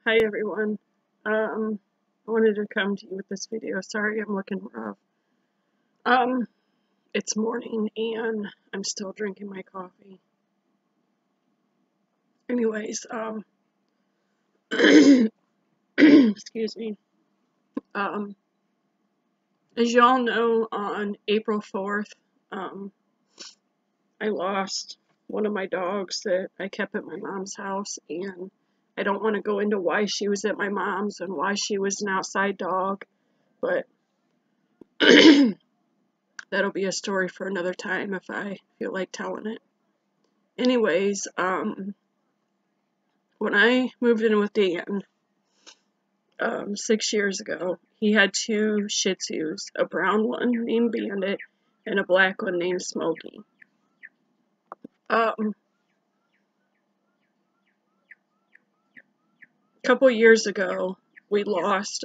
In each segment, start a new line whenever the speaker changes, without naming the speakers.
Hi everyone. I wanted to come to you with this video. Sorry I'm looking rough. Um, it's morning and I'm still drinking my coffee. Anyways, excuse me. Um, as y'all know, on April 4th, I lost one of my dogs that I kept at my mom's house, and I don't want to go into why she was at my mom's and why she was an outside dog, but that'll be a story for another time if I feel like telling it. Anyways, when I moved in with Dan 6 years ago, he had two Shih Tzus, a brown one named Bandit and a black one named Smokie. A couple years ago, we lost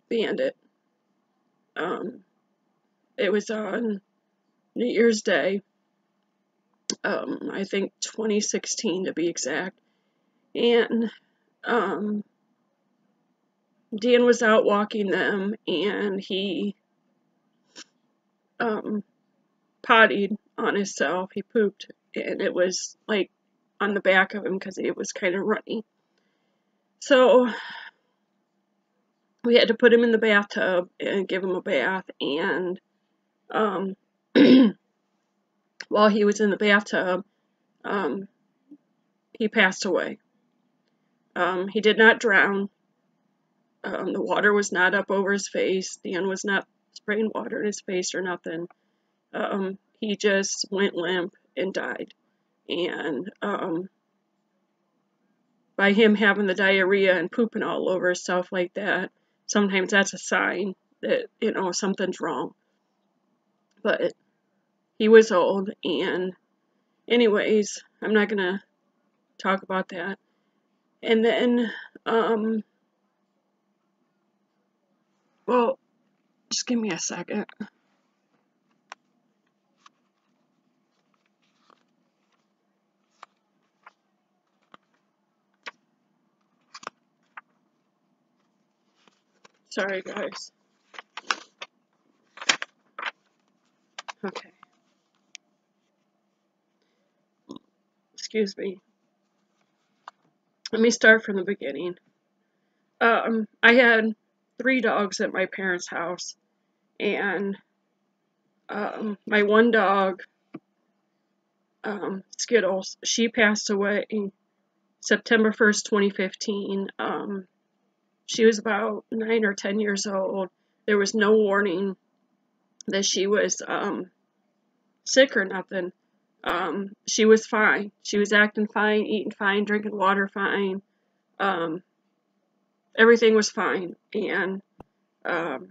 Bandit. It was on New Year's Day, I think 2016 to be exact, and Dan was out walking them, and he pottied on himself. He pooped, and it was like on the back of him because it was kind of runny. So we had to put him in the bathtub and give him a bath, and while he was in the bathtub, he passed away. He did not drown. The water was not up over his face. Dan was not spraying water in his face or nothing. He just went limp and died. And by him having the diarrhea and pooping all over stuff like that, sometimes that's a sign that, something's wrong. But he was old, and anyways, I'm not gonna talk about that. And then, well, just give me a second. Sorry, guys. Okay. Excuse me. Let me start from the beginning. I had 3 dogs at my parents' house, and my one dog, Skittles, she passed away September 1st, 2015. She was about 9 or 10 years old. There was no warning that she was sick or nothing. She was fine. She was acting fine, eating fine, drinking water fine. Everything was fine. And that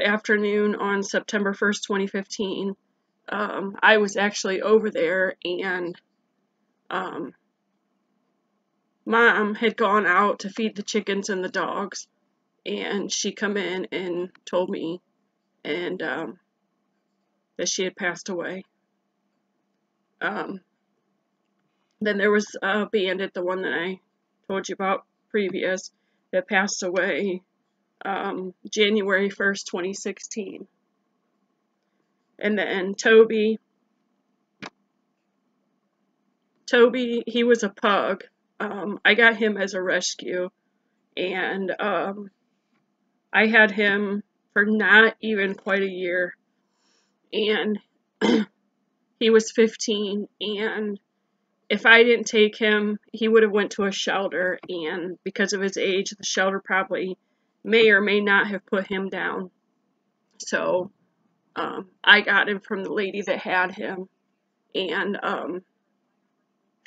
afternoon on September 1st, 2015, I was actually over there, and Mom had gone out to feed the chickens and the dogs, and she come in and told me and that she had passed away. Then there was Bandit, the one that I told you about previous, that passed away January 1st, 2016. And then Toby, he was a pug. I got him as a rescue, and I had him for not even quite a year, and he was 15, and if I didn't take him, he would have went to a shelter, and because of his age, the shelter probably may or may not have put him down. So I got him from the lady that had him, and a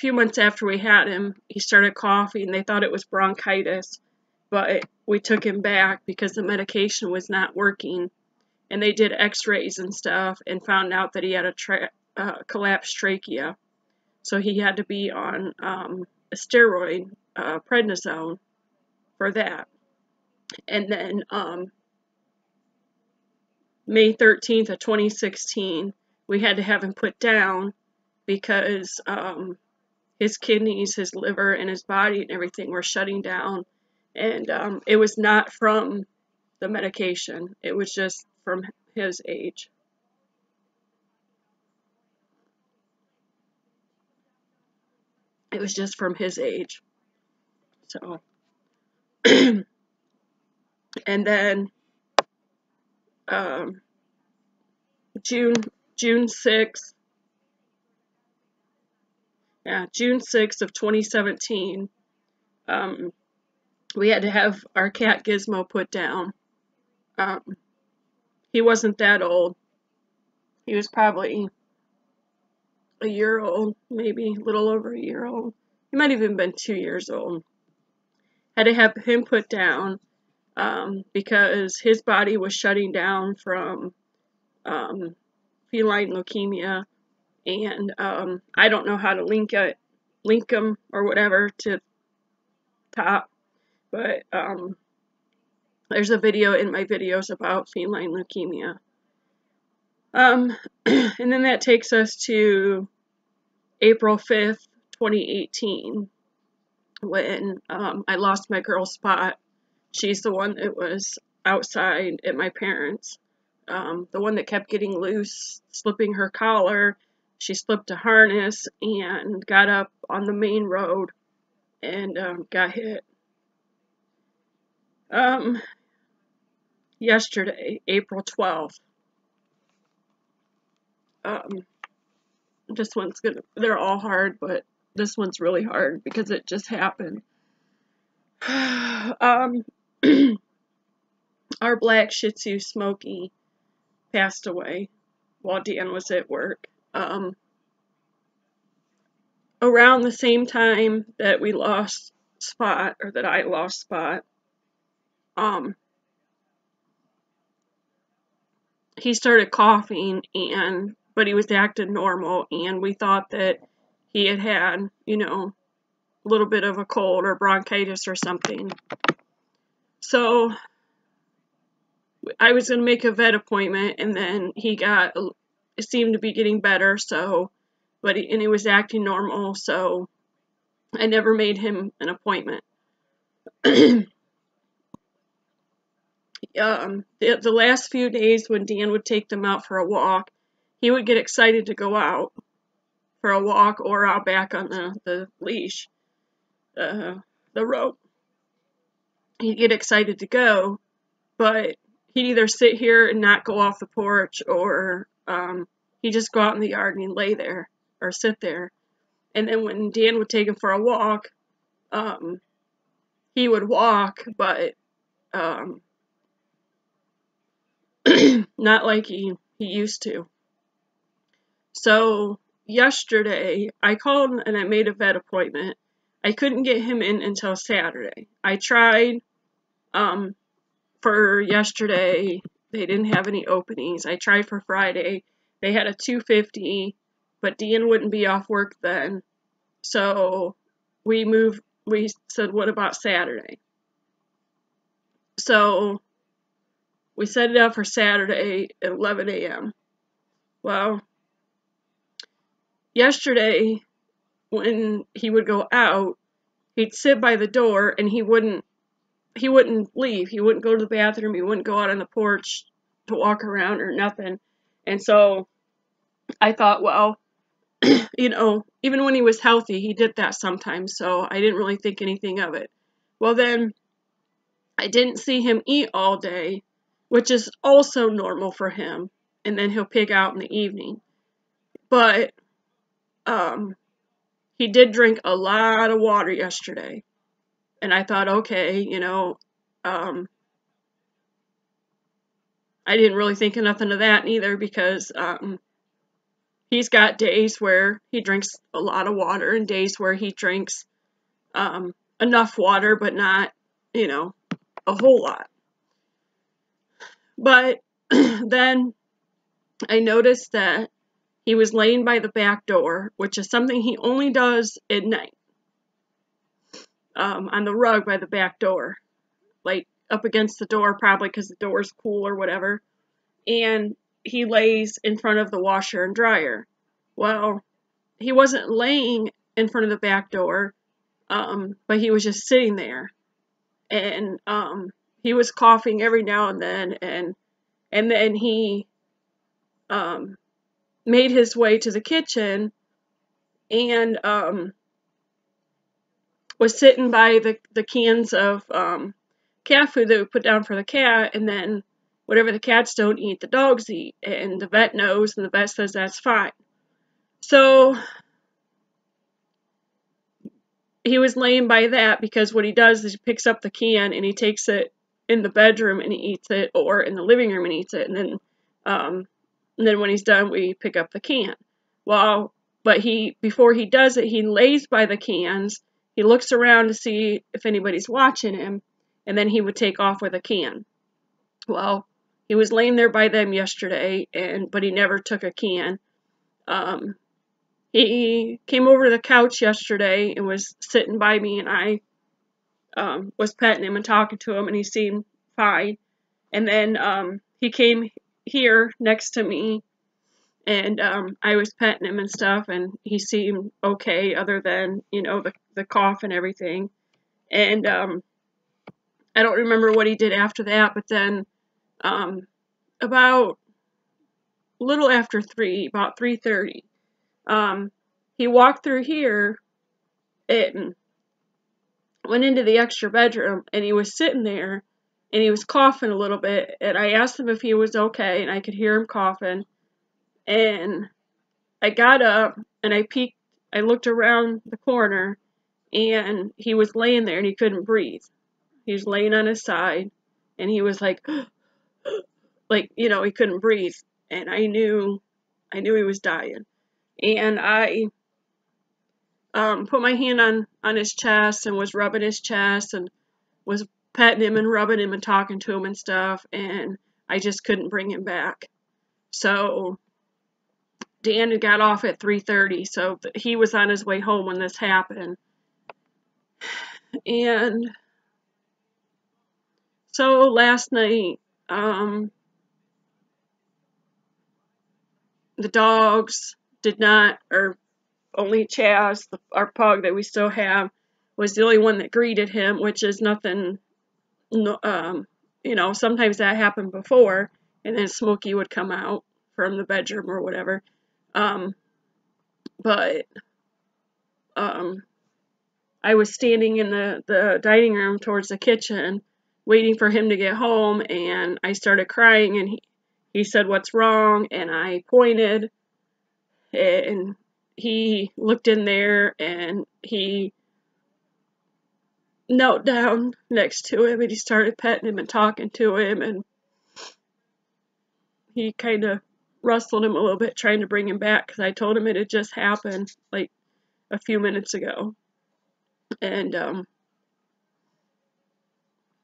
few months after we had him, he started coughing. They thought it was bronchitis, but we took him back because the medication was not working, and they did x-rays and stuff and found out that he had a collapsed trachea. So he had to be on a steroid, prednisone, for that. And then May 13th of 2016, we had to have him put down because his kidneys, his liver, and his body and everything were shutting down. And it was not from the medication. It was just from his age. It was just from his age. So, and then um, June June 6th, yeah, June 6th of 2017, we had to have our cat Gizmo put down. Um, he wasn't that old. He was probably a year old, maybe a little over a year old. He might have even been 2 years old. Had to have him put down because his body was shutting down from feline leukemia, and I don't know how to link them or whatever to top, but there's a video in my videos about feline leukemia. And then that takes us to April 5th, 2018, when I lost my girl Spot. She's the one that was outside at my parents'. The one that kept getting loose, slipping her collar. She slipped a harness and got up on the main road and got hit. Yesterday, April 12th. This one's they're all hard, but this one's really hard because it just happened. Our black Shih Tzu, Smokie, passed away while Dan was at work. Around the same time that we lost Spot, or that I lost Spot, he started coughing, but he was acting normal, and we thought that he had, a little bit of a cold or bronchitis or something. So I was going to make a vet appointment, and then it seemed to be getting better, and he was acting normal, so I never made him an appointment. The last few days when Dan would take them out for a walk, he would get excited to go out for a walk or out back on the leash, the rope. He'd get excited to go, but he'd either sit here and not go off the porch, or he'd just go out in the yard and he'd lay there or sit there. And then when Dan would take him for a walk, he would walk, but not like he used to. So yesterday, I called and I made a vet appointment. I couldn't get him in until Saturday. I tried for yesterday. They didn't have any openings. I tried for Friday. They had a 2:50, but Dan wouldn't be off work then. So we said, what about Saturday? So we set it up for Saturday at 11 a.m. Well, yesterday, when he would go out, he'd sit by the door and he wouldn't leave. He wouldn't go to the bathroom. He wouldn't go out on the porch to walk around or nothing. And so I thought, well, even when he was healthy, he did that sometimes. So I didn't really think anything of it. Well, then I didn't see him eat all day, which is also normal for him. And then he'll pig out in the evening. But he did drink a lot of water yesterday. And I thought, okay, I didn't really think of nothing of that neither, because he's got days where he drinks a lot of water and days where he drinks enough water, but not, a whole lot. But then I noticed that he was laying by the back door, which is something he only does at night, on the rug by the back door, like up against the door, probably because the door's cool or whatever. And he lays in front of the washer and dryer. Well, he wasn't laying in front of the back door, but he was just sitting there, and he was coughing every now and then, and then he made his way to the kitchen and was sitting by the cans of cat food that we put down for the cat, and then whatever the cats don't eat, the dogs eat, and the vet knows, and the vet says that's fine. So he was laying by that, because what he does is he picks up the can and he takes it in the bedroom and he eats it, or in the living room and eats it, and then when he's done, we pick up the can. Well, but before he does it, he lays by the cans, he looks around to see if anybody's watching him, and then he would take off with a can. Well, he was laying there by them yesterday, but he never took a can. He came over to the couch yesterday and was sitting by me, and I was petting him and talking to him, and he seemed fine. And then he came here next to me, and I was petting him and stuff, and he seemed okay, other than, the cough and everything. And I don't remember what he did after that, but then about a little after 3, about 3:30, he walked through here and went into the extra bedroom, and he was sitting there, and he was coughing a little bit, and I asked him if he was okay, and I could hear him coughing, and I got up, and I looked around the corner, and he was laying there, and he couldn't breathe. He was laying on his side, and he was like, he couldn't breathe, and I knew he was dying. And I put my hand on his chest and was rubbing his chest and was petting him and rubbing him and talking to him and stuff, and I just couldn't bring him back. So Dan had got off at 3:30, so he was on his way home when this happened. And so last night, the dogs did not, or only Chaz, our pug that we still have, was the only one that greeted him, which is nothing. Sometimes that happened before, and then Smokie would come out from the bedroom or whatever. But I was standing in the dining room towards the kitchen, waiting for him to get home, and I started crying, and he said, "What's wrong?" And I pointed, and he looked in there, and he knelt down next to him, and he started petting him and talking to him, and he kind of rustled him a little bit, trying to bring him back, because I told him it had just happened, like, a few minutes ago. And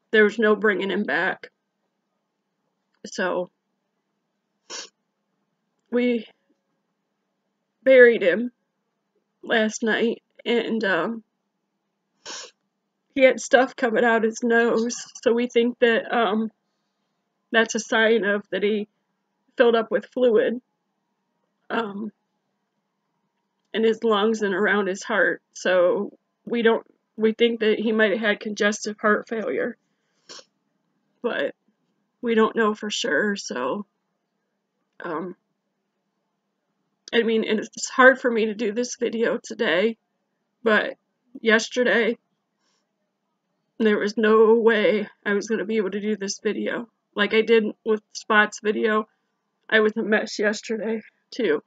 there was no bringing him back. So we buried him last night, and he had stuff coming out his nose, so we think that that's a sign of that he filled up with fluid in his lungs and around his heart. So we think that he might have had congestive heart failure, but we don't know for sure. So I mean, and it's hard for me to do this video today, but yesterday there was no way I was going to be able to do this video. Like I did with Spot's video, I was a mess yesterday too.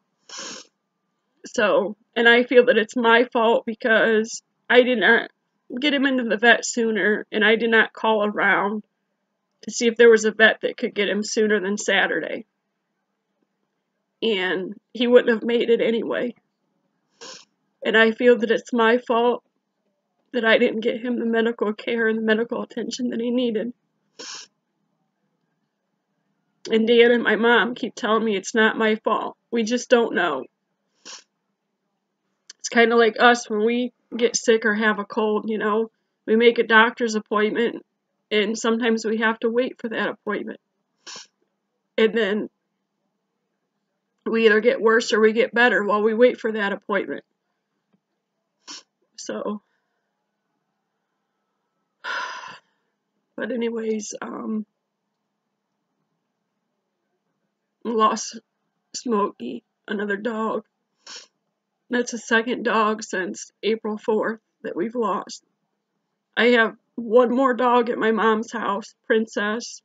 So, and I feel that it's my fault because I did not get him into the vet sooner, and I did not call around to see if there was a vet that could get him sooner than Saturday. And he wouldn't have made it anyway. And I feel that it's my fault that I didn't get him the medical care and the medical attention that he needed. And Dan and my mom keep telling me it's not my fault. We just don't know. It's kind of like us when we get sick or have a cold, we make a doctor's appointment, and sometimes we have to wait for that appointment. And then we either get worse or we get better while we wait for that appointment. So, but anyways, lost Smokie, another dog. That's the second dog since April 4th that we've lost. I have one more dog at my mom's house, Princess.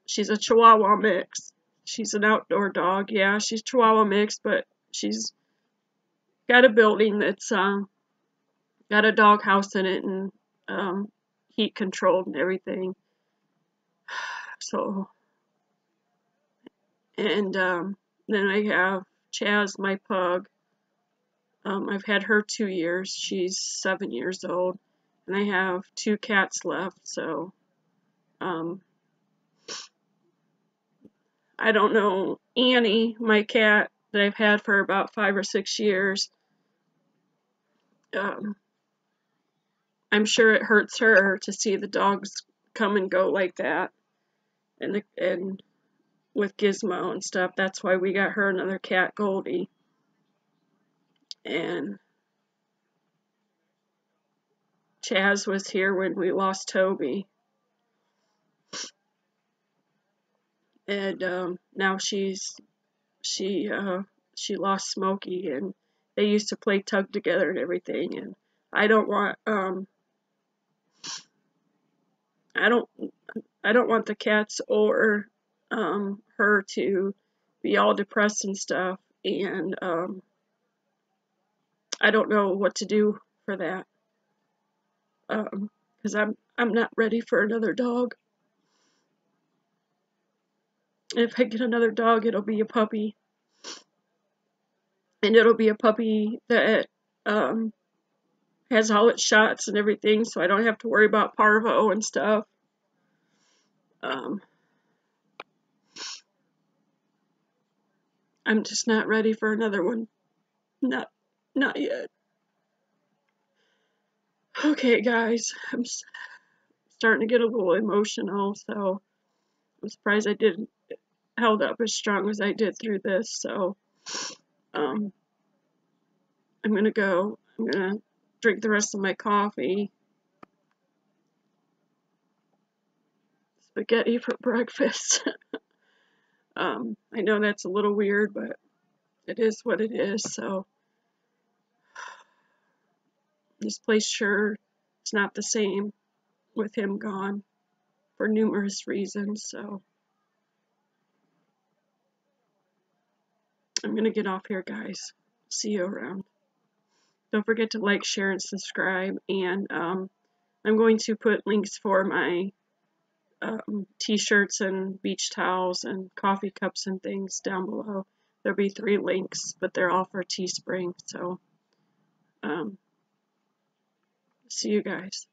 She's a Chihuahua mix. She's an outdoor dog. Yeah, she's Chihuahua mix, but she's got a building that's got a dog house in it and heat controlled and everything. So, and then I have Chaz, my pug. I've had her 2 years. She's 7 years old. And I have 2 cats left, so I don't know. Annie, my cat that I've had for about 5 or 6 years, I'm sure it hurts her to see the dogs come and go like that. And with Gizmo and stuff, that's why we got her another cat, Goldie. And Chaz was here when we lost Toby. And now she lost Smokie, and they used to play tug together and everything. And I don't want I don't want the cats or her to be all depressed and stuff. And I don't know what to do for that. Because I'm not ready for another dog. If I get another dog, it'll be a puppy. And it'll be a puppy that has all its shots and everything, so I don't have to worry about parvo and stuff. I'm just not ready for another one. Not yet. Okay, guys, I'm starting to get a little emotional, so I'm surprised I held up as strong as I did through this. So I'm gonna go. I'm gonna drink the rest of my coffee. Spaghetti for breakfast. I know that's a little weird, but it is what it is. So this place sure is not the same with him gone for numerous reasons. So I'm gonna get off here, guys. See you around. Don't forget to like, share, and subscribe. And I'm going to put links for my t-shirts and beach towels and coffee cups and things down below. There'll be 3 links, but they're all for Teespring. So see you guys.